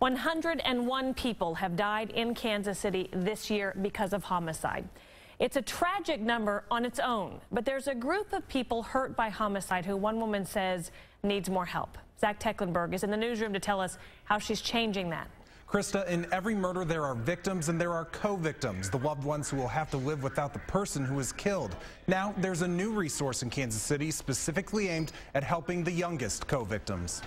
101 people have died in Kansas City this year because of homicide. It's a tragic number on its own, but there's a group of people hurt by homicide who one woman says needs more help. Zach Tecklenburg is in the newsroom to tell us how she's changing that. Krista, in every murder there are victims and there are co-victims, the loved ones who will have to live without the person who was killed. Now there's a new resource in Kansas City specifically aimed at helping the youngest co-victims.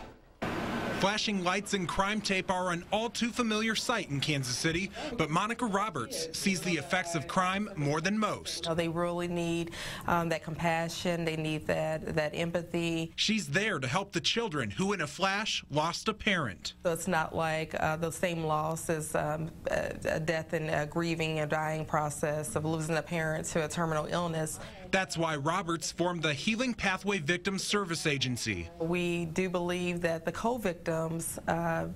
Flashing lights and crime tape are an all too familiar sight in Kansas City, but Monica Roberts sees the effects of crime more than most. They really need that compassion, they need that empathy. She's there to help the children who in a flash lost a parent. So it's not like the same loss as a death and a grieving and dying process of losing a parent to a terminal illness. That's why Roberts formed the Healing Pathway Victims Service Agency. We do believe that the co-victims,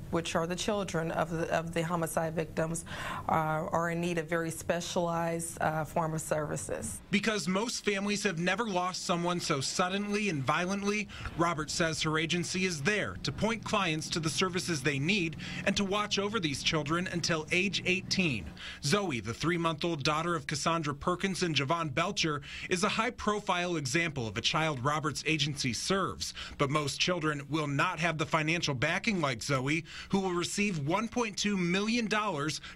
which are the children of the homicide victims, are in need of very specialized form of services. Because most families have never lost someone so suddenly and violently, Roberts says her agency is there to point clients to the services they need and to watch over these children until age 18. Zoe, the 3-month-old daughter of Cassandra Perkins and Javon Belcher, is a high-profile example of a child Roberts' agency serves, but most children will not have the financial backing like Zoe, who will receive $1.2 million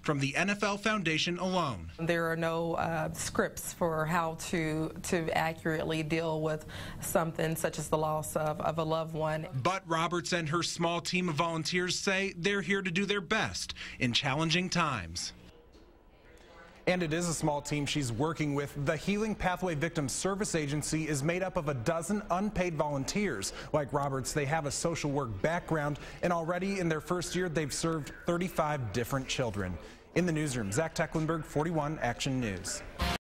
from the NFL Foundation alone. There are no scripts for how to accurately deal with something such as the loss of a loved one. But Roberts and her small team of volunteers say they're here to do their best in challenging times. And it is a small team she's working with. The Healing Pathway Victims Service Agency is made up of a dozen unpaid volunteers. Like Roberts, they have a social work background, and already in their first year, they've served 35 different children. In the newsroom, Zach Tecklenburg, 41 Action News.